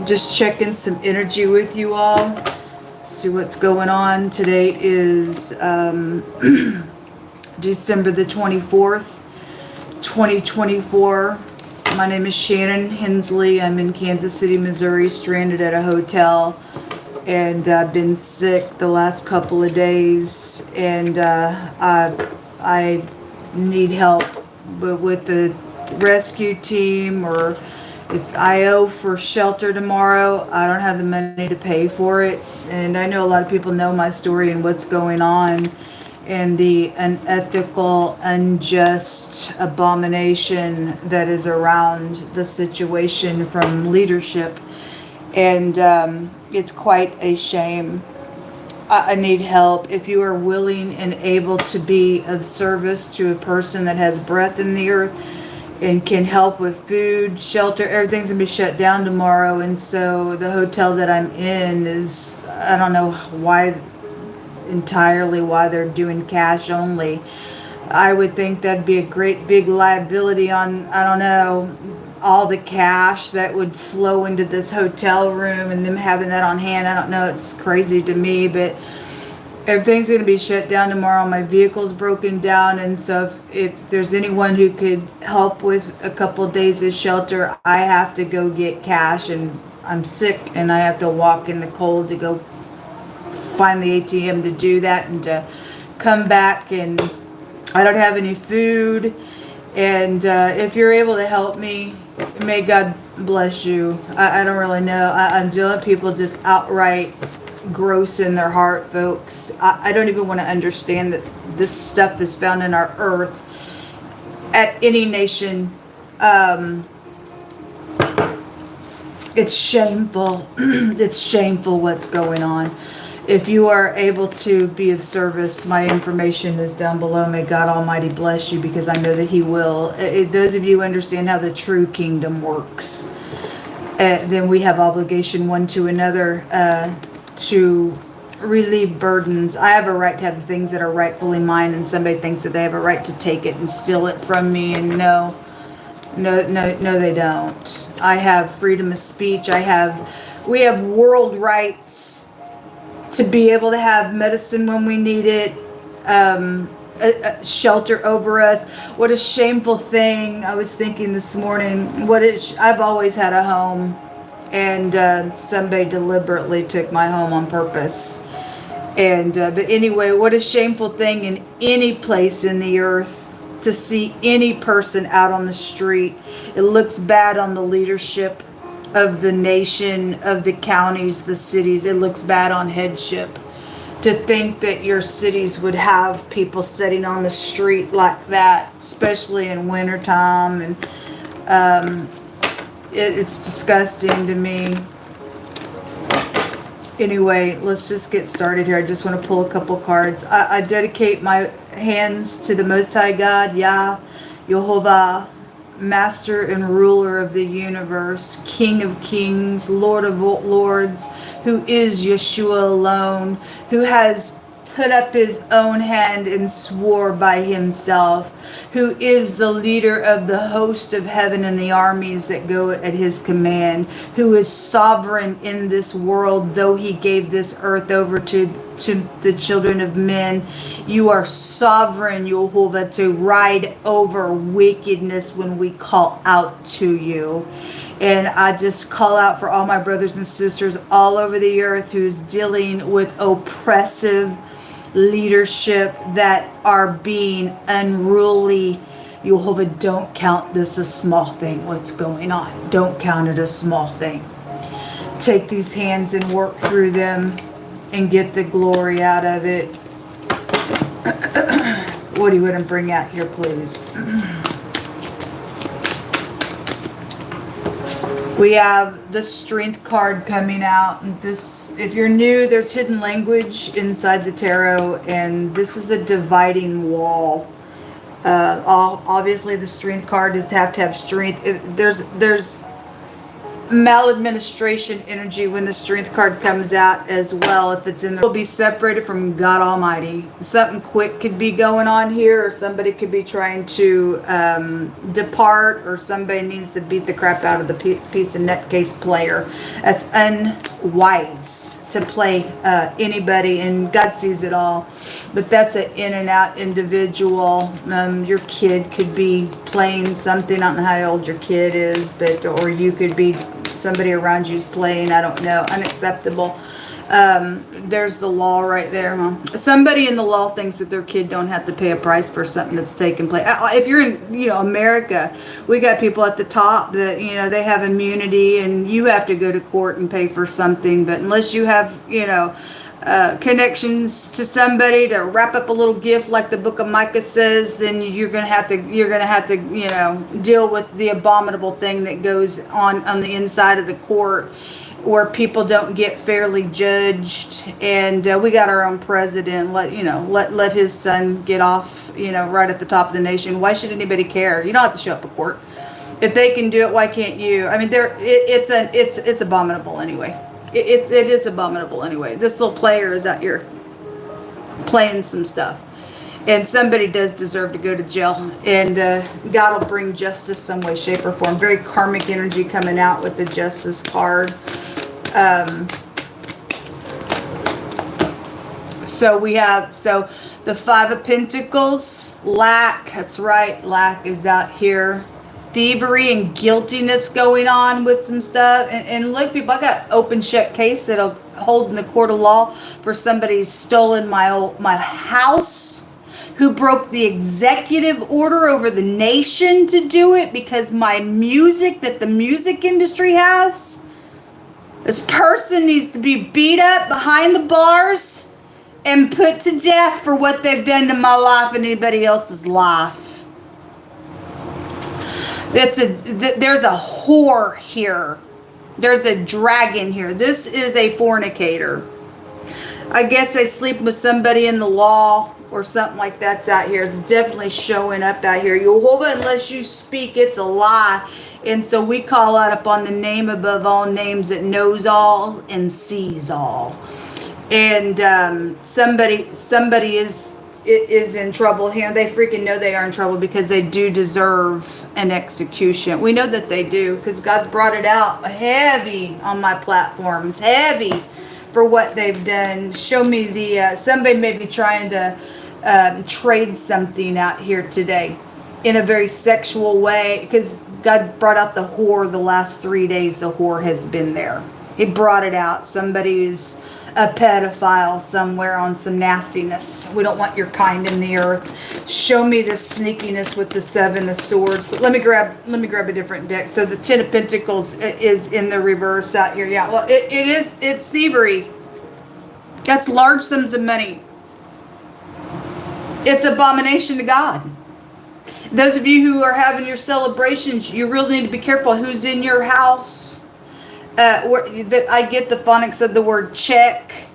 Just checking some energy with you all. See what's going on. Today is December the 24th, 2024. My name is Shannon Hensley. I'm in Kansas City, Missouri, stranded at a hotel. And I've been sick the last couple of days. And I need help with the rescue team, or if I owe for shelter tomorrow, I don't have the money to pay for it. And I know a lot of people know my story and what's going on, and the unethical, unjust abomination that is around the situation from leadership. And it's quite a shame. I need help. If you are willing and able to be of service to a person that has breath in the earth and can help with food, shelter, everything's gonna be shut down tomorrow. And so the hotel that I'm in is, I don't know why they're doing cash only. I would think that'd be a great big liability on, I don't know, all the cash that would flow into this hotel room and them having that on hand. I don't know, it's crazy to me, but everything's going to be shut down tomorrow. My vehicle's broken down, and so if there's anyone who could help with a couple days of shelter, I have to go get cash, and I'm sick and I have to walk in the cold to go find the ATM to do that and to come back, and I don't have any food. And if you're able to help me, may God bless you. I don't really know. I'm dealing with people just outright gross in their heart, folks. I don't even want to understand that this stuff is found in our earth at any nation. It's shameful. It's shameful what's going on. If you are able to be of service, my information is down below. May God Almighty bless you, because I know that He will. Those of you who understand how the true kingdom works, then we have obligation one to another to relieve burdens. I have a right to have the things that are rightfully mine, and somebody thinks that they have a right to take it and steal it from me, and no, they don't. I have freedom of speech. We have world rights to be able to have medicine when we need it, shelter over us. What a shameful thing. I was thinking this morning, I've always had a home, and somebody deliberately took my home on purpose. And but anyway, what a shameful thing in any place in the earth to see any person out on the street. It looks bad on the leadership of the nation, of the counties, the cities. It looks bad on headship to think that your cities would have people sitting on the street like that, especially in wintertime. And it's disgusting to me. Anyway, let's just get started here. I just want to pull a couple cards. I dedicate my hands to the Most High God, Yah, Yehovah, Master and ruler of the universe, King of kings, Lord of lords, who is Yeshua alone, who has put up His own hand and swore by Himself, who is the leader of the host of heaven and the armies that go at His command, who is sovereign in this world, though He gave this earth over to the children of men. You are sovereign, Yehovah, to ride over wickedness when we call out to you. And I just call out for all my brothers and sisters all over the earth who's dealing with oppressive leadership that are being unruly. Yehovah, don't count this a small thing, what's going on. Don't count it a small thing. Take these hands and work through them and get the glory out of it. What do you want to bring out here, please? We have the Strength card coming out. This, if you're new, there's hidden language inside the tarot, and this is a dividing wall. Obviously, the Strength card is to have strength. There's maladministration energy when the strength card comes out as well. If it's in there, will be separated from God Almighty. Something quick could be going on here, or somebody could be trying to depart, or somebody needs to beat the crap out of the piece of nutcase player. That's unwise to play anybody, and God sees it all. But that's an in and out individual. Your kid could be playing something. I don't know how old your kid is, but or you could be, somebody around you's playing. I don't know. Unacceptable. There's the law right there, huh? Somebody in the law thinks that their kid don't have to pay a price for something that's taken place. If you're in, America, we got people at the top that, they have immunity, and you have to go to court and pay for something. But unless you have, connections to somebody to wrap up a little gift like the book of Micah says, then you're gonna have to deal with the abominable thing that goes on the inside of the court, where people don't get fairly judged. And we got our own president. Let his son get off, right at the top of the nation. Why should anybody care? You don't have to show up at court. If they can do it, why can't you? I mean, it's abominable anyway. It is abominable anyway. This little player is out here playing some stuff. And somebody does deserve to go to jail. And God will bring justice some way, shape, or form. Very karmic energy coming out with the justice card. So the Five of Pentacles, lack. That's right. Lack is out here. Thievery and guiltiness going on with some stuff. And look, people, I got open shut case that'll hold in the court of law for somebody who's stolen my house, who broke the executive order over the nation to do it because my music that the music industry has. This person needs to be beat up behind the bars and put to death for what they've done to my life and anybody else's life. There's a whore here. There's a dragon here. This is a fornicator. I guess they sleep with somebody in the law or something like that's out here. It's definitely showing up out here. Jehovah, unless you speak, it's a lie. And so we call out upon the name above all names that knows all and sees all. And somebody is in trouble here. They freaking know they are in trouble because they do deserve an execution. We know that they do because God's brought it out heavy on my platforms. Heavy for what they've done. Show me the somebody may be trying to trade something out here today in a very sexual way, because God brought out the whore the last 3 days. The whore has been there. He brought it out. Somebody who's a pedophile somewhere on some nastiness. We don't want your kind in the earth. Show me the sneakiness with the Seven of Swords. But let me grab a different deck. So the Ten of Pentacles is in the reverse out here. Yeah, well, it's thievery. That's large sums of money. It's abomination to God. Those of you who are having your celebrations, you really need to be careful who's in your house. I get the phonics of the word checks.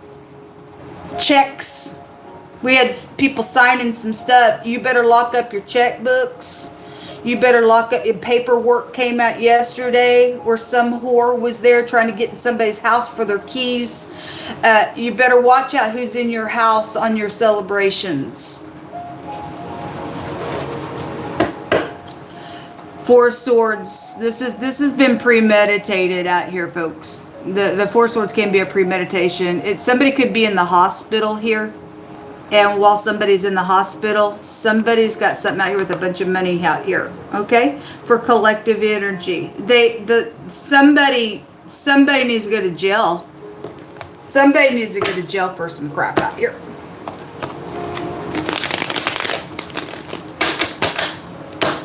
We had people signing some stuff. You better lock up your checkbooks. You better lock up. Paperwork came out yesterday where some whore was there trying to get in somebody's house for their keys. You better watch out who's in your house on your celebrations. Four Swords. This has been premeditated out here, folks. The Four Swords can be a premeditation. Somebody could be in the hospital here, and while somebody's in the hospital, somebody's got something out here with a bunch of money out here. Okay, for collective energy. Somebody needs to go to jail. Somebody needs to go to jail for some crap out here.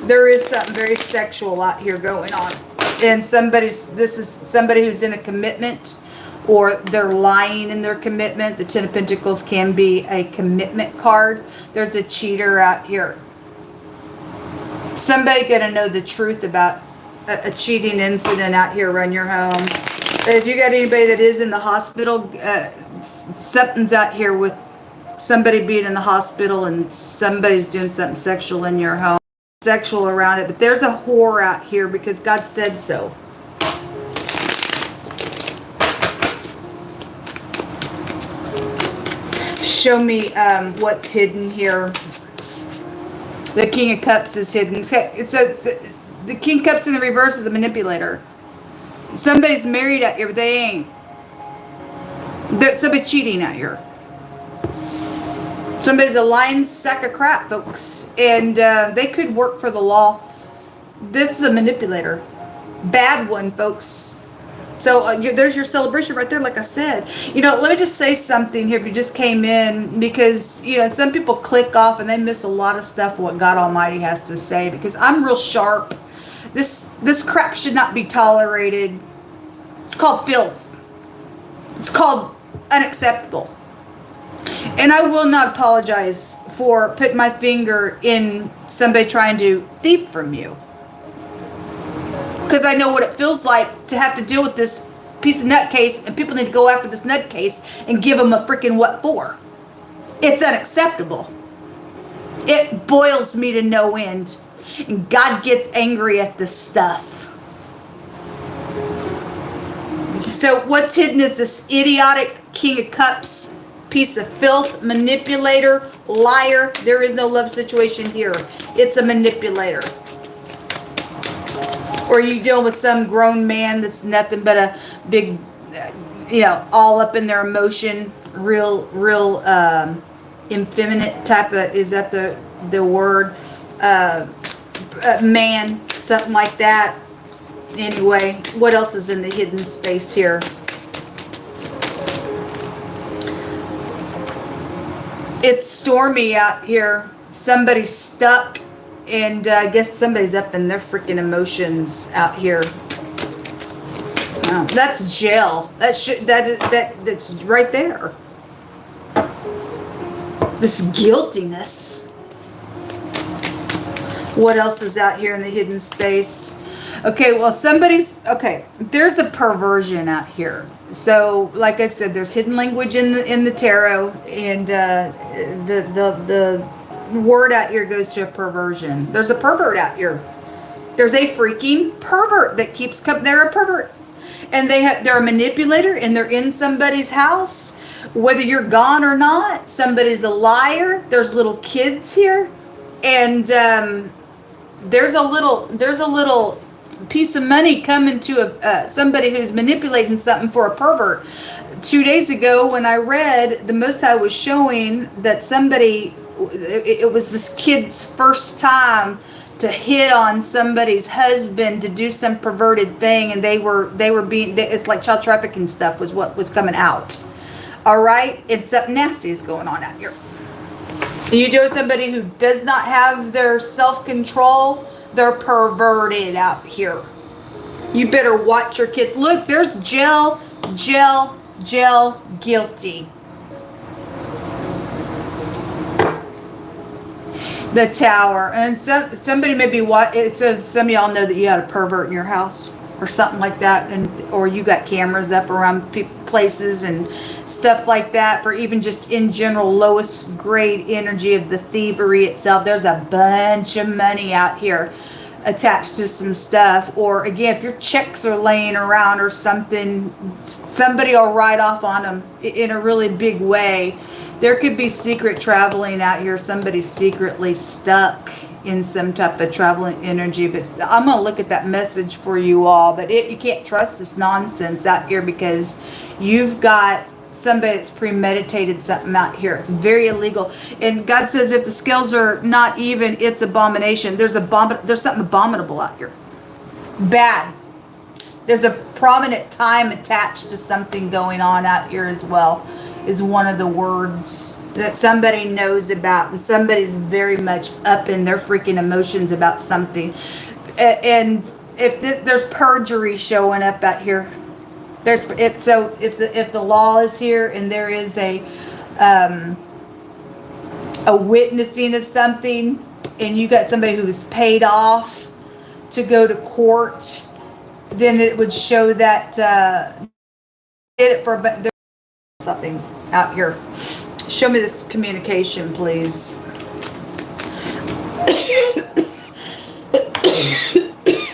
There is something very sexual out here going on. And this is somebody who's in a commitment, or they're lying in their commitment. The Ten of Pentacles can be a commitment card. There's a cheater out here. Somebody got to know the truth about a cheating incident out here around your home. But if you got anybody that is in the hospital, something's out here with somebody being in the hospital and somebody's doing something sexual in your home. Sexual around it, but there's a whore out here because God said so. Show me what's hidden here. The King of Cups is hidden. The King of Cups in the reverse is a manipulator. Somebody's married out here, but they ain't. There's somebody cheating out here. Somebody's a lying sack of crap, folks. And they could work for the law. This is a manipulator. Bad one, folks. So there's your celebration right there, like I said. Let me just say something here if you just came in. Because, some people click off and they miss a lot of stuff what God Almighty has to say. Because I'm real sharp. This crap should not be tolerated. It's called filth. It's called unacceptable. And I will not apologize for putting my finger in somebody trying to thief from you. Because I know what it feels like to have to deal with this piece of nutcase, and people need to go after this nutcase and give them a freaking what for. It's unacceptable. It boils me to no end. And God gets angry at this stuff. So what's hidden is this idiotic King of Cups, piece of filth, manipulator, liar. There is no love situation here. It's a manipulator. Or you deal with some grown man that's nothing but a big, all up in their emotion, real effeminate type of, is that the word? Man, something like that. Anyway, what else is in the hidden space here? It's stormy out here. Somebody's stuck. And I guess somebody's up in their freaking emotions out here. Wow, that's jail. That's right there. This guiltiness. What else is out here in the hidden space? Okay, well, there's a perversion out here. So, like I said, there's hidden language in the tarot, and the word out here goes to a perversion. There's a pervert out here. There's a freaking pervert that keeps coming. They're a pervert, and they're a manipulator, and they're in somebody's house, whether you're gone or not. Somebody's a liar. There's little kids here, and there's a little piece of money coming to somebody who's manipulating something for a pervert. 2 days ago, when I read, the Most High was showing that somebody. It was this kid's first time to hit on somebody's husband to do some perverted thing, and they were being. It's like child trafficking stuff was what was coming out. All right, it's something nasty is going on out here. You do somebody who does not have their self-control, they're perverted out here. You better watch your kids. Look, there's jail, guilty. The Tower. And somebody may be it says some of y'all know that you had a pervert in your house or something like that, or you got cameras up around places and stuff like that, for even just in general lowest grade energy of the thievery itself. There's a bunch of money out here attached to some stuff. Or again, if your checks are laying around or something, somebody will write off on them in a really big way. There could be secret traveling out here. Somebody's secretly stuck in some type of traveling energy. But I'm going to look at that message for you all. But you can't trust this nonsense out here, because you've got somebody that's premeditated something out here. It's very illegal. And God says if the scales are not even, it's abomination. There's something abominable out here. Bad. There's a prominent time attached to something going on out here as well, is one of the words that somebody knows about, and somebody's very much up in their freaking emotions about something. And if there's perjury showing up out here, if the law is here and there is a witnessing of something, and you got somebody who was paid off to go to court, then it would show that did it for something out here. Show me this communication, please.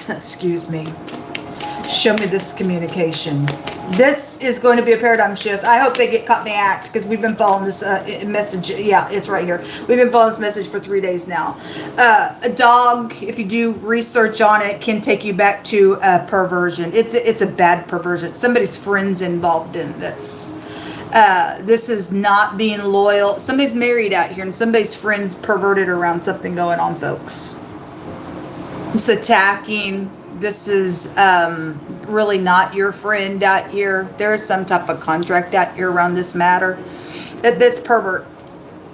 Excuse me. Show me this communication. This is going to be a paradigm shift. I hope they get caught in the act, because we've been following this message. Yeah, it's right here. We've been following this message for 3 days now. A dog, if you do research on it, can take you back to a perversion. It's a bad perversion. Somebody's friend's involved in this. This is not being loyal. Somebody's married out here, and somebody's friend's perverted around something going on, folks. It's attacking. This is really not your friend out here. There is some type of contract out here around this matter. That's pervert.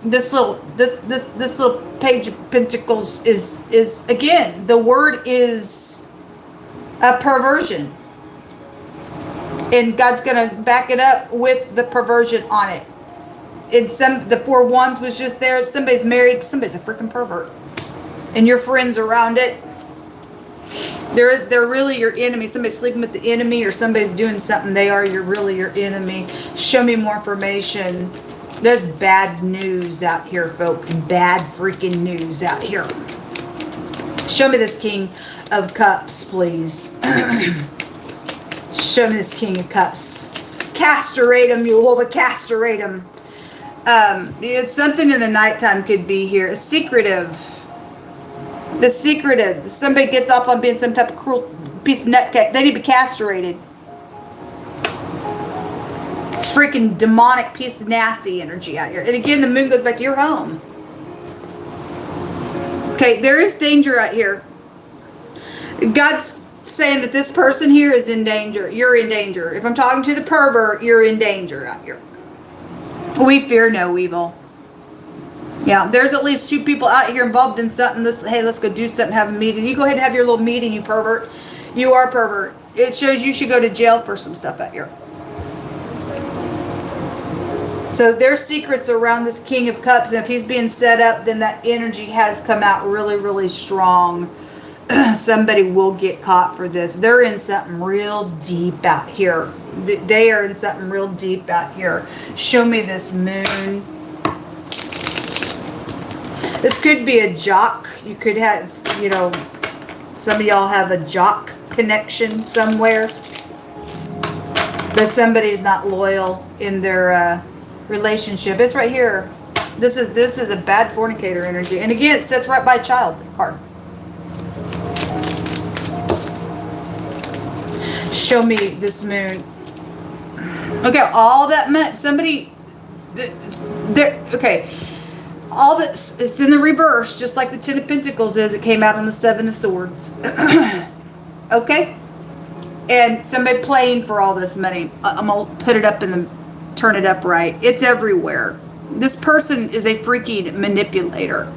This little page of pentacles is again, the word is a perversion. And God's gonna back it up with the perversion on it. The 4 wands was just there. Somebody's married, somebody's a freaking pervert. And your friends around it. They're really your enemy. Somebody's sleeping with the enemy, or somebody's doing something. You're really your enemy. Show me more information. There's bad news out here, folks. Bad freaking news out here. Show me this King of Cups, please. Show me this King of Cups. Castrate him, you will castrate him. It's something in the nighttime could be here. A secretive. The secretive. Somebody gets off on being some type of cruel piece of nutcase. They need to be castrated. Freaking demonic piece of nasty energy out here. And again, the moon goes back to your home. Okay, there is danger out here. God's saying that this person here is in danger. You're in danger. If I'm talking to the pervert, you're in danger out here. We fear no evil. Yeah, there's at least 2 people out here involved in something. Hey, let's go do something, have a meeting. You go ahead and have your little meeting, you pervert. You are pervert. It shows you should go to jail for some stuff out here. So there's secrets around this King of Cups. And if he's being set up, then that energy has come out really, really strong. Somebody will get caught for this. They're in something real deep out here. They are in something real deep out here. Show me this moon. This could be a jock. You could have, some of y'all have a jock connection somewhere. But somebody's not loyal in their relationship. It's right here. This is a bad fornicator energy. And again, it sits right by child card. Show me this moon. Okay, all that meant somebody there. Okay. All this, it's in the reverse, just like the 10 of Pentacles is. It came out on the 7 of Swords. Okay? And somebody playing for all this money. I'm going to put it up and turn it up right. It's everywhere. This person is a freaking manipulator.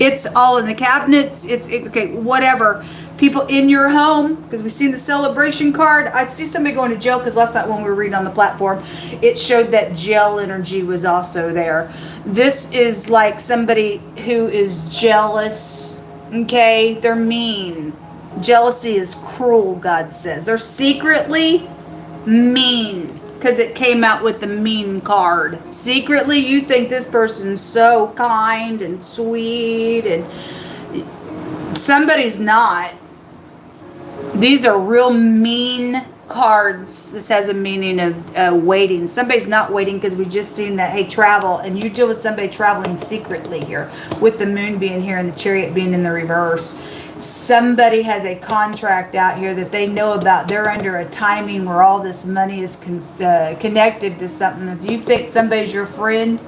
It's all in the cabinets. Okay, whatever. People in your home, because we've seen the celebration card. I see somebody going to jail, because last night when we were reading on the platform, it showed that jail energy was also there. This is like somebody who is jealous. Okay, they're mean. Jealousy is cruel, God says. They're secretly mean, because it came out with the mean card. Secretly, you think this person's so kind and sweet, and somebody's not. These are real mean cards. This has a meaning of waiting. Somebody's not waiting, because we just seen that, hey, travel. And you deal with somebody traveling secretly here, with the moon being here and the chariot being in the reverse. Somebody has a contract out here that they know about. They're under a timing where all this money is connected to something. If you think somebody's your friend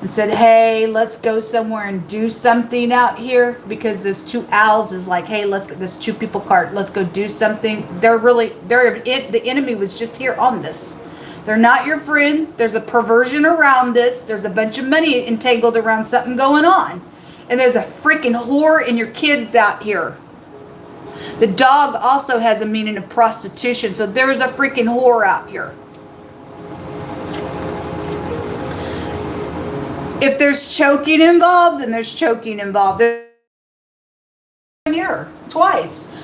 and said, hey, let's go somewhere and do something out here, because those 2 owls is like, hey, let's get this 2 people card. Let's go do something. The enemy was just here on this. They're not your friend. There's a perversion around this. There's a bunch of money entangled around something going on. And there's a freaking whore in your kids out here. The dog also has a meaning of prostitution. So there's a freaking whore out here. If there's choking involved, then there's choking involved. There's here twice.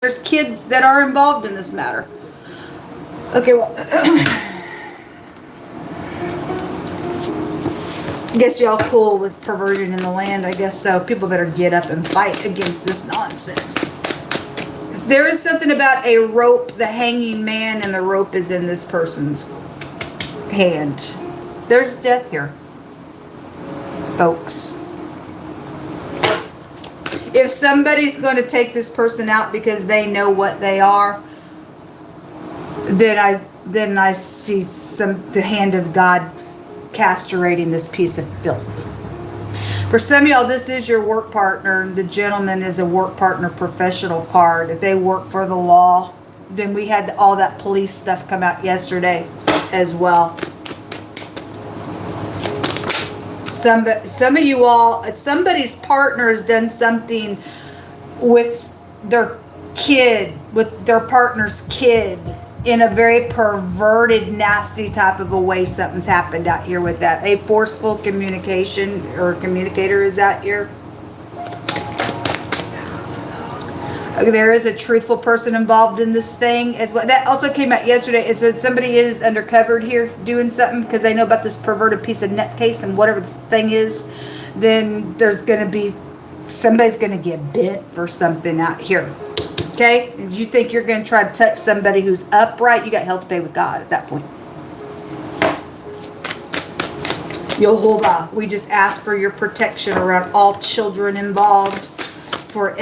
There's kids that are involved in this matter. Okay, well, I guess y'all cool with perversion in the land. I guess so. People better get up and fight against this nonsense. There is something about a rope, the hanging man, and the rope is in this person's hand. There's death here, folks. If somebody's going to take this person out because they know what they are, then I see the hand of God castrating this piece of filth. For some of y'all, this is your work partner. The gentleman is a work partner professional card. If they work for the law, then we had all that police stuff come out yesterday as well. Some of you all, somebody's partner has done something with their kid, with their partner's kid, in a very perverted, nasty type of a way. Something's happened out here with that. A forceful communication or communicator is out here. There is a truthful person involved in this thing as well. That also came out yesterday. It says somebody is undercovered here doing something because they know about this perverted piece of nutcase and whatever the thing is. Then there's going to be, somebody's going to get bent for something out here. Okay? If you think you're going to try to touch somebody who's upright, you got hell to pay with God at that point. Yehovah, we just ask for your protection around all children involved, for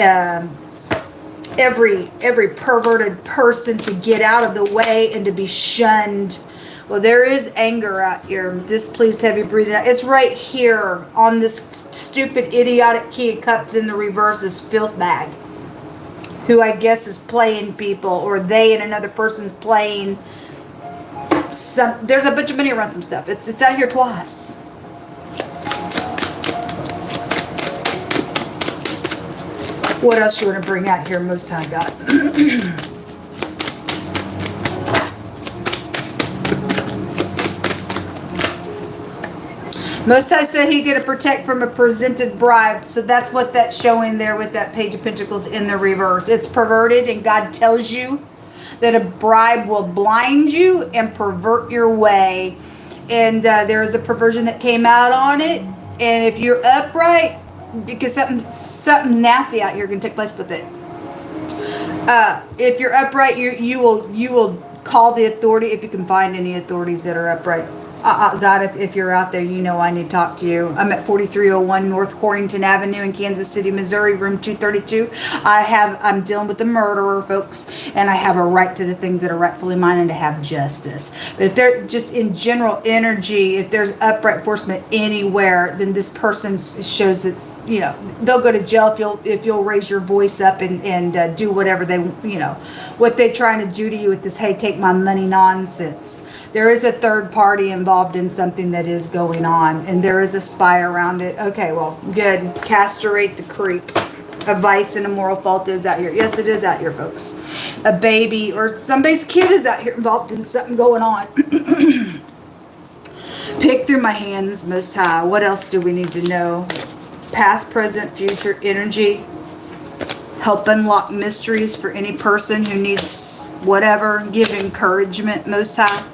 every perverted person to get out of the way and to be shunned. Well, there is anger out here. Displeased, heavy breathing out. It's right here on this stupid, idiotic King of Cups in the reverse is filth bag, who I guess is playing people, or they and another person's playing some. There's a bunch of money around some stuff. It's out here twice. What else you want to bring out here, Most High God? Most High said He's going to protect from a presented bribe. So that's what that's showing there with that Page of Pentacles in the reverse. It's perverted, and God tells you that a bribe will blind you and pervert your way. And there is a perversion that came out on it. And if you're upright, because something's nasty out here going to take place with it. If you're upright, you will call the authority if you can find any authorities that are upright. God, if you're out there, you know I need to talk to you. I'm at 4301 North Corrington Avenue in Kansas City, Missouri, room 232. I'm dealing with a murderer, folks, and I have a right to the things that are rightfully mine and to have justice. But if they're just in general energy, if there's upright enforcement anywhere, then this person shows that, you know, they'll go to jail if you'll raise your voice up and do whatever they, you know, what they're trying to do to you with this, hey, take my money nonsense. There is a third party involved in something that is going on, and there is a spy around it. Okay, well, good. Castrate the creep. A vice and a moral fault is out here. Yes, it is out here, folks. A baby or somebody's kid is out here involved in something going on. Pick through my hands, Most High. What else do we need to know? Past, present, future energy. Help unlock mysteries for any person who needs whatever. Give encouragement, Most High.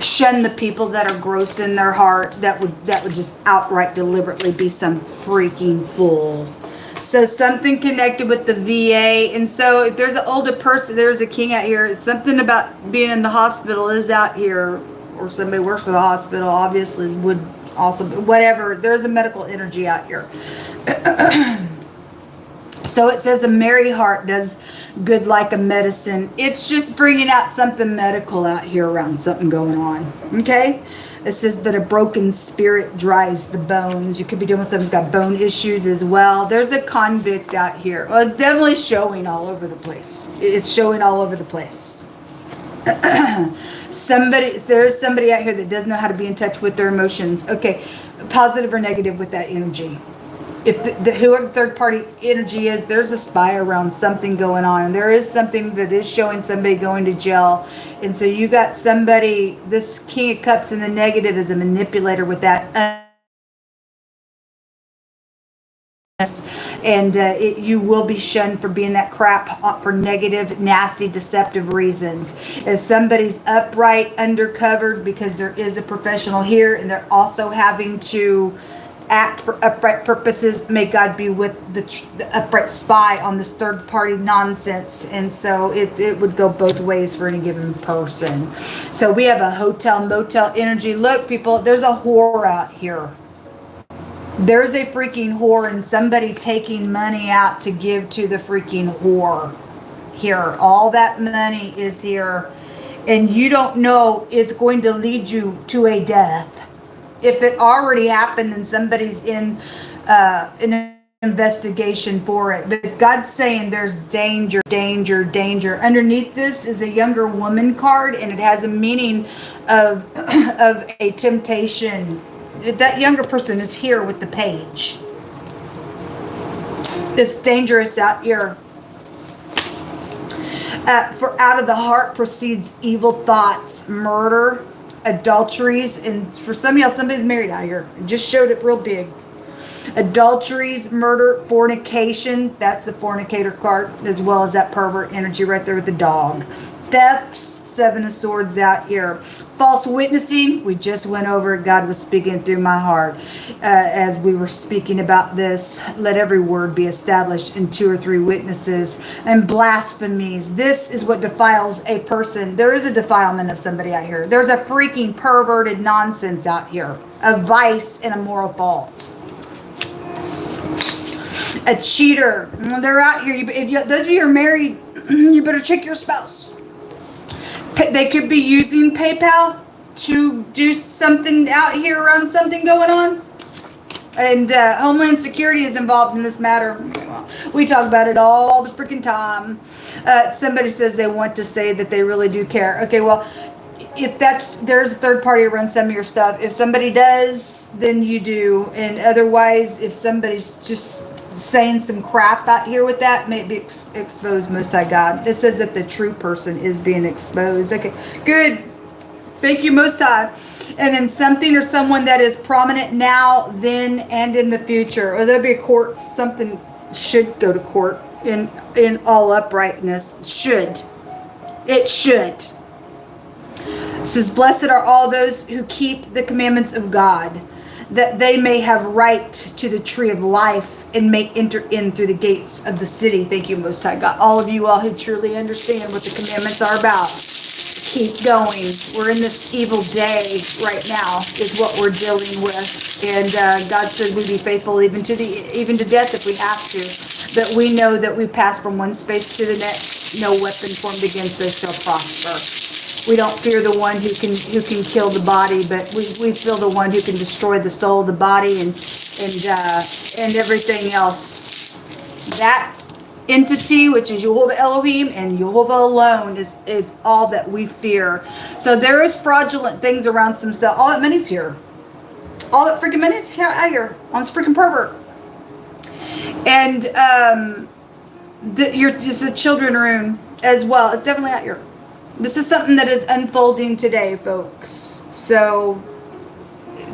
Shun the people that are gross in their heart, that would just outright deliberately be some freaking fool. So something connected with the VA. And so if there's an older person, there's a king out here. Something about being in the hospital is out here, or somebody works for the hospital, obviously would also, whatever. There's a medical energy out here. So it says a merry heart does good like a medicine. It's just bringing out something medical out here around something going on. Okay? It says that a broken spirit dries the bones. You could be dealing with someone who's got bone issues as well. There's a convict out here. Well, it's definitely showing all over the place. It's showing all over the place. There's somebody out here that doesn't know how to be in touch with their emotions. Okay, positive or negative with that energy. If whoever the third party energy is, there's a spy around something going on, and there is something that is showing somebody going to jail. And so you got somebody, this King of Cups in the negative is a manipulator with that. And you will be shunned for being that crap for negative, nasty, deceptive reasons. If somebody's upright, undercovered, because there is a professional here, and they're also having to act for upright purposes. May God be with the upright spy on this third party nonsense. And so it would go both ways for any given person. So we have a hotel motel energy. Look, people, there's a whore out here. There's a freaking whore and somebody taking money out to give to the freaking whore here. All that money is here. And you don't know it's going to lead you to a death. If it already happened and somebody's in an investigation for it. But God's saying there's danger, danger, danger. Underneath this is a younger woman card, and it has a meaning of a temptation. That younger person is here with the page. It's dangerous out here. For out of the heart proceeds evil thoughts, murder, adulteries, and for some of y'all, somebody's married out here. It just showed it real big. Adulteries, murder, fornication. That's the fornicator card, as well as that pervert energy right there with the dog. Thefts, Seven of Swords out here. False witnessing, we just went over it. God was speaking through my heart as we were speaking about this. Let every word be established in 2 or 3 witnesses. And blasphemies. This is what defiles a person. There is a defilement of somebody out here. There's a freaking perverted nonsense out here. A vice and a moral fault. A cheater. They're out here. Those of you who are married, you better check your spouse. They could be using PayPal to do something out here around something going on. And Homeland Security is involved in this matter. We talk about it all the freaking time. Somebody says they want to say that they really do care. Okay, well, if there's a third party to run some of your stuff. If somebody does, then you do. And otherwise, if somebody's just saying some crap out here with that, may be exposed, Most High God. It says that the true person is being exposed. Okay, good. Thank you, Most High. And then something or someone that is prominent now, then, and in the future. Or there'll be a court. Something should go to court in all uprightness. Should. It should. It says, blessed are all those who keep the commandments of God, that they may have right to the tree of life and may enter in through the gates of the city. Thank you, Most High God. All of you all who truly understand what the commandments are about, keep going. We're in this evil day right now is what we're dealing with. And God said we be faithful even to death if we have to. But we know that we pass from one space to the next. No weapon formed against us shall prosper. We don't fear the one who can kill the body, but we fear the one who can destroy the soul, the body, and everything else. That entity, which is Jehovah Elohim and Jehovah alone, is all that we fear. So there is fraudulent things around some stuff. All that money's here. All that freaking money's out here on this freaking pervert. And it's a children room as well. It's definitely out here. This is something that is unfolding today, folks. So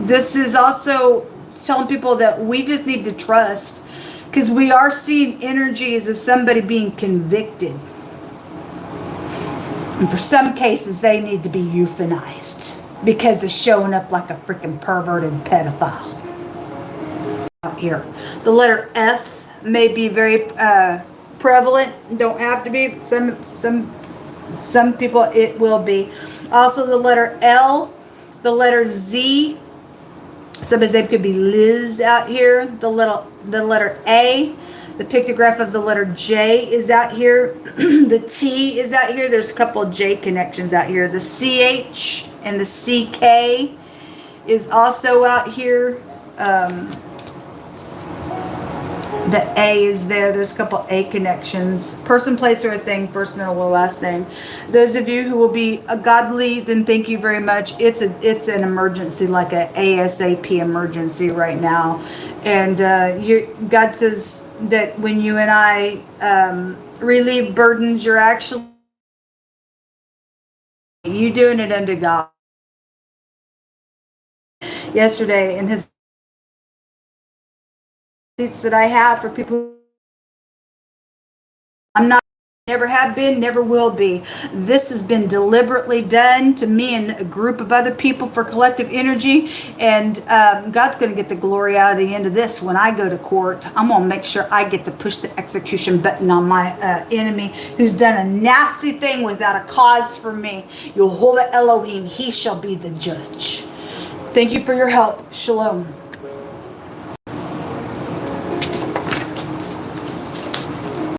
this is also telling people that we just need to trust, because we are seeing energies of somebody being convicted. And for some cases, they need to be euthanized because they're showing up like a freaking perverted pedophile out here. The letter F may be very prevalent. Don't have to be. Some people it will be. Also the letter L, the letter Z. Somebody's name could be Liz out here. The letter A, the pictograph of the letter J is out here. The T is out here. There's a couple of J connections out here. The CH and the CK is also out here. The A is there. There's a couple A connections. Person, place, or a thing. First, middle, or last name. Those of you who will be godly, then thank you very much. It's an emergency, like a ASAP emergency right now. And God says that when you and I relieve burdens, you're actually you doing it unto God. Yesterday in his seats that I have for people, I'm not Never have been, never will be. This has been deliberately done to me and a group of other people for collective energy. And God's going to get the glory out of the end of this. When I go to court, I'm going to make sure I get to push the execution button on my enemy who's done a nasty thing without a cause for me. Yehovah Elohim, he shall be the judge. Thank you for your help. Shalom.